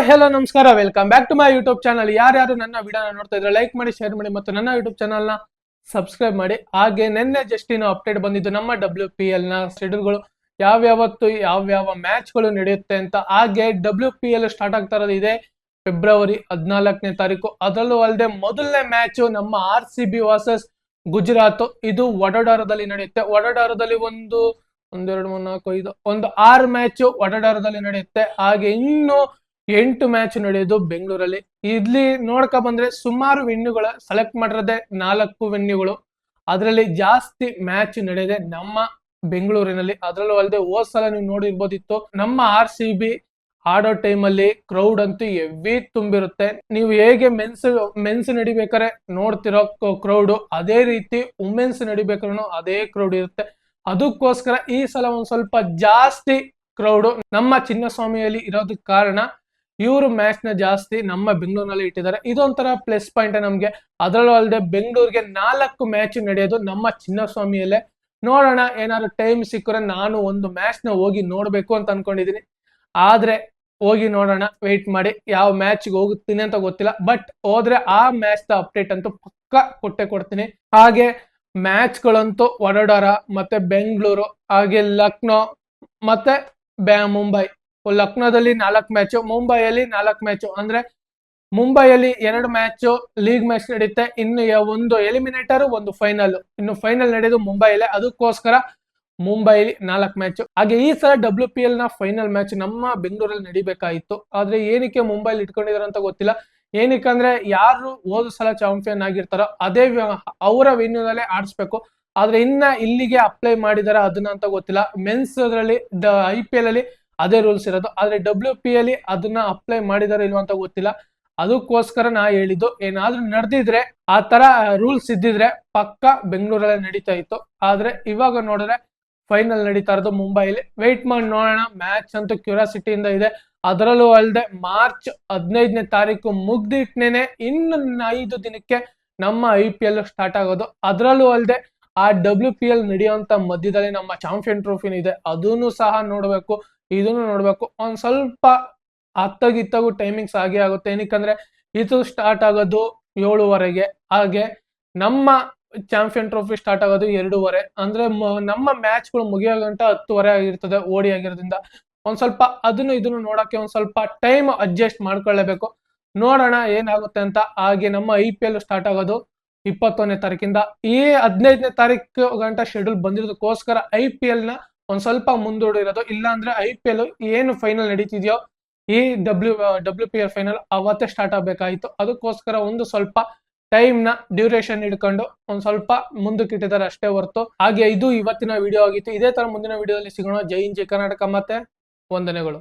Hello ನಮಸ್ಕಾರ, welcome back to my YouTube channel. ಯಾರ್ಯಾರು ನನ್ನ ವಿಡಿಯೋನ ನೋಡ್ತಾ ಇದ್ರೆ ಲೈಕ್ ಮಾಡಿ, ಶೇರ್ ಮಾಡಿ ಮತ್ತು ನನ್ನ ಯೂಟ್ಯೂಬ್ ಚಾನಲ್ನ ಸಬ್ಸ್ಕ್ರೈಬ್ ಮಾಡಿ. ಹಾಗೆ ನಿನ್ನೆ ಜಸ್ಟ್ ಅಪ್ಡೇಟ್ ಬಂದಿದ್ದು ನಮ್ಮ WPL ನ ಶೆಡ್ಯೂಲ್ಗಳು ಯಾವ್ಯಾವತ್ತು ಯಾವ್ಯಾವ ಮ್ಯಾಚ್ಗಳು ನಡೆಯುತ್ತೆ ಅಂತ. ಹಾಗೆ WPL ಸ್ಟಾರ್ಟ್ ಆಗ್ತಾ ಇರೋದು ಇದೆ ಫೆಬ್ರವರಿ 14ನೇ ತಾರೀಕು. ಅದರಲ್ಲೂ ಅಲ್ಲದೆ ಮೊದಲನೇ ಮ್ಯಾಚ್ ನಮ್ಮ RCB ವರ್ಸಸ್ ಗುಜರಾತ್, ಇದು ವಡೋದರಾದಲ್ಲಿ ನಡೆಯುತ್ತೆ. ವಡೋದರಾದಲ್ಲಿ ಒಂದೆರಡು ಮೂರು ನಾಲ್ಕು ಐದು ಒಂದು 6 ಮ್ಯಾಚ್ ವಡೋದರಾದಲ್ಲಿ ನಡೆಯುತ್ತೆ. ಹಾಗೆ ಇನ್ನು 8 ಮ್ಯಾಚ್ ನಡೆಯೋದು ಬೆಂಗಳೂರಲ್ಲಿ. ಇಲ್ಲಿ ನೋಡ್ಕ ಬಂದ್ರೆ ಸುಮಾರು ವೆನ್ಯೂಗಳ ಸೆಲೆಕ್ಟ್ ಮಾಡಿರೋದೆ 4 ವೆನ್ಯೂಗಳು. ಅದರಲ್ಲಿ ಜಾಸ್ತಿ ಮ್ಯಾಚ್ ನಡೆಯದೆ ನಮ್ಮ ಬೆಂಗಳೂರಿನಲ್ಲಿ. ಅದರಲ್ಲೂ ಅಲ್ಲದೆ ಹೋದ್ ಸಲ ನೀವು ನೋಡಿರ್ಬೋದಿತ್ತು, ನಮ್ಮ RCB ಆಡೋ ಟೈಮಲ್ಲಿ ಕ್ರೌಡ್ ಅಂತೂ ಹೆವಿ ತುಂಬಿರುತ್ತೆ. ನೀವು ಹೇಗೆ ಮೆನ್ಸ್ ನಡಿಬೇಕಾರೆ ನೋಡ್ತಿರೋ ಕ್ರೌಡ್, ಅದೇ ರೀತಿ ವುಮೆನ್ಸ್ ನಡಿಬೇಕಾದ್ರೂ ಅದೇ ಕ್ರೌಡ್ ಇರುತ್ತೆ. ಅದಕ್ಕೋಸ್ಕರ ಈ ಸಲ ಒಂದ್ ಸ್ವಲ್ಪ ಜಾಸ್ತಿ ಕ್ರೌಡ್ ನಮ್ಮ ಚಿನ್ನಸ್ವಾಮಿಯಲ್ಲಿ ಇರೋದಕ್ಕೆ ಕಾರಣ ಇವರು ಮ್ಯಾಚ್ ನ ಜಾಸ್ತಿ ನಮ್ಮ ಬೆಂಗಳೂರಿನಲ್ಲಿ ಇಟ್ಟಿದ್ದಾರೆ. ಇದೊಂಥರ ಪ್ಲಸ್ ಪಾಯಿಂಟ್ ನಮ್ಗೆ. ಅದರಲ್ಲೂ ಅಲ್ಲದೆ ಬೆಂಗಳೂರಿಗೆ 4 ಮ್ಯಾಚ್ ನಡೆಯೋದು ನಮ್ಮ ಚಿನ್ನಸ್ವಾಮಿಯಲ್ಲೇ. ನೋಡೋಣ, ಏನಾದ್ರು ಟೈಮ್ ಸಿಕ್ಕರೆ ನಾನು ಒಂದು ಮ್ಯಾಚ್ ನ ಹೋಗಿ ನೋಡ್ಬೇಕು ಅಂತ ಅನ್ಕೊಂಡಿದೀನಿ. ಆದ್ರೆ ಹೋಗಿ ನೋಡೋಣ, ವೆಯ್ಟ್ ಮಾಡಿ. ಯಾವ ಮ್ಯಾಚ್ಗೆ ಹೋಗುತ್ತೀನಿ ಅಂತ ಗೊತ್ತಿಲ್ಲ, ಬಟ್ ಹೋದ್ರೆ ಆ ಮ್ಯಾಚ್ ದ ಅಪ್ಡೇಟ್ ಅಂತೂ ಪಕ್ಕ ಕೊಡ್ತೀನಿ. ಹಾಗೆ ಮ್ಯಾಚ್ಗಳಂತೂ ವಡೋದರ ಮತ್ತೆ ಬೆಂಗಳೂರು, ಹಾಗೆ ಲಕ್ನೋ ಮತ್ತೆ ಮುಂಬೈ. ಲಕ್ನೋದಲ್ಲಿ 4 ಮ್ಯಾಚ್, ಮುಂಬೈಯಲ್ಲಿ 4 ಮ್ಯಾಚ್. ಅಂದ್ರೆ ಮುಂಬೈಯಲ್ಲಿ 2 ಮ್ಯಾಚ್ ಲೀಗ್ ಮ್ಯಾಚ್ ನಡೆಯುತ್ತೆ, ಇನ್ನು ಒಂದು ಎಲಿಮಿನೇಟರ್ ಒಂದು ಫೈನಲ್. ಇನ್ನು ಫೈನಲ್ ನಡೆಯೋದು ಮುಂಬೈಯಲ್ಲೇ. ಅದಕ್ಕೋಸ್ಕರ ಮುಂಬೈಲಿ 4 ಮ್ಯಾಚ್. ಹಾಗೆ ಈ ಸಲ WPL ನ ಫೈನಲ್ ಮ್ಯಾಚ್ ನಮ್ಮ ಬೆಂಗಳೂರಲ್ಲಿ ನಡಿಬೇಕಾಗಿತ್ತು. ಆದ್ರೆ ಏನಕ್ಕೆ ಮುಂಬೈಲಿ ಇಟ್ಕೊಂಡಿದಾರೆ ಅಂತ ಗೊತ್ತಿಲ್ಲ. ಏನಕ್ಕಂದ್ರೆ ಯಾರು ಹೋದ ಸಲ ಚಾಂಪಿಯನ್ ಆಗಿರ್ತಾರೋ ಅದೇ ಅವರ ವೆನ್ಯೂನಲ್ಲೇ ಆಡಿಸ್ಬೇಕು. ಆದ್ರೆ ಇನ್ನ ಇಲ್ಲಿಗೆ ಅಪ್ಲೈ ಮಾಡಿದಾರ ಅದನ್ನ ಅಂತ ಗೊತ್ತಿಲ್ಲ. ಮೆನ್ಸ್ ಅದರಲ್ಲಿ IPL ಅಲ್ಲಿ ಅದೇ ರೂಲ್ಸ್ ಇರೋದು. ಆದ್ರೆ WPL ಅದನ್ನ ಅಪ್ಲೈ ಮಾಡಿದಾರೆ ಇಲ್ವಾ ಅಂತ ಗೊತ್ತಿಲ್ಲ. ಅದಕ್ಕೋಸ್ಕರ ನಾ ಹೇಳಿದ್ದು, ಏನಾದ್ರೂ ನಡೆದಿದ್ರೆ ಆ ತರ ರೂಲ್ಸ್ ಇದ್ದಿದ್ರೆ ಪಕ್ಕ ಬೆಂಗಳೂರಲ್ಲೇ ನಡೀತಾ ಇತ್ತು. ಆದ್ರೆ ಇವಾಗ ನೋಡಿದ್ರೆ ಫೈನಲ್ ನಡೀತಾ ಇರೋದು ಮುಂಬೈಲಿ. ವೆಯ್ಟ್ ಮಾಡಿ ನೋಡೋಣ. ಮ್ಯಾಚ್ ಅಂತೂ ಕ್ಯೂರಿಯಾಸಿಟಿಯಿಂದ ಇದೆ. ಅದರಲ್ಲೂ ಅಲ್ಲದೆ ಮಾರ್ಚ್ 15ನೇ ತಾರೀಕು ಮುಗ್ದಿಟ್ನೇನೆ ಇನ್ನು 5 ದಿನಕ್ಕೆ ನಮ್ಮ IPL ಸ್ಟಾರ್ಟ್ ಆಗೋದು. ಅದರಲ್ಲೂ ಅಲ್ಲದೆ ಆ WPL ನಡೆಯುವಂತ ಮಧ್ಯದಲ್ಲಿ ನಮ್ಮ ಚಾಂಪಿಯನ್ ಟ್ರೋಫಿನ ಇದೆ, ಅದನ್ನು ಸಹ ನೋಡ್ಬೇಕು, ಇದನ್ನು ನೋಡ್ಬೇಕು. ಒಂದ್ ಸ್ವಲ್ಪ ಅತ್ತಾಗಿತ್ತಾಗೂ ಟೈಮಿಂಗ್ಸ್ ಆಗೇ ಆಗುತ್ತೆ. ಏನಕ್ಕಂದ್ರೆ ಇದು ಸ್ಟಾರ್ಟ್ ಆಗೋದು 7:30ಗೆ. ಹಾಗೆ ನಮ್ಮ ಚಾಂಪಿಯನ್ ಟ್ರೋಫಿ ಸ್ಟಾರ್ಟ್ ಆಗೋದು 2:30. ಅಂದ್ರೆ ನಮ್ಮ ಮ್ಯಾಚ್ಗಳು ಮುಗಿಯೋ ಗಂಟ 10:30 ಆಗಿರ್ತದೆ ಓಡಿ ಆಗಿರೋದ್ರಿಂದ. ಒಂದ್ ಸ್ವಲ್ಪ ಅದನ್ನು ಇದನ್ನು ನೋಡಕ್ಕೆ ಒಂದ್ ಸ್ವಲ್ಪ ಟೈಮ್ ಅಡ್ಜಸ್ಟ್ ಮಾಡ್ಕೊಳ್ಳೇಬೇಕು. ನೋಡೋಣ ಏನಾಗುತ್ತೆ ಅಂತ. ಹಾಗೆ ನಮ್ಮ IPL ಸ್ಟಾರ್ಟ್ ಆಗೋದು 21ನೇ ತಾರೀಕಿಂದ. ಈ 15ನೇ ತಾರೀಕು ಗಂಟ ಶೆಡ್ಯೂಲ್ ಬಂದಿರೋದಕ್ಕೋಸ್ಕರ IPL ನ ಒಂದ್ ಸ್ವಲ್ಪ ಮುಂದೂಡಿರೋದು. ಇಲ್ಲ ಅಂದ್ರೆ IPL ಏನು ಫೈನಲ್ ನಡೀತಿದ್ಯೋ ಈ WPL ಫೈನಲ್ ಅವತ್ತೇ ಸ್ಟಾರ್ಟ್ ಆಗ್ಬೇಕಾಯ್ತು. ಅದಕ್ಕೋಸ್ಕರ ಒಂದು ಸ್ವಲ್ಪ ಟೈಮ್ ನ ಡ್ಯೂರೇಷನ್ ಇಟ್ಕೊಂಡು ಒಂದ್ ಸ್ವಲ್ಪ ಮುಂದಕ್ಕೆ ಇಟ್ಟಿದ್ದಾರೆ ಅಷ್ಟೇ ಹೊರತು. ಹಾಗೆ ಇದು ಇವತ್ತಿನ ವಿಡಿಯೋ ಆಗಿತ್ತು. ಇದೇ ತರ ಮುಂದಿನ ವಿಡಿಯೋದಲ್ಲಿ ಸಿಗೋಣ. ಜೈ ಹಿಂದ್, ಜೈ ಕರ್ನಾಟಕ, ಮತ್ತೆ ವಂದನೆಗಳು.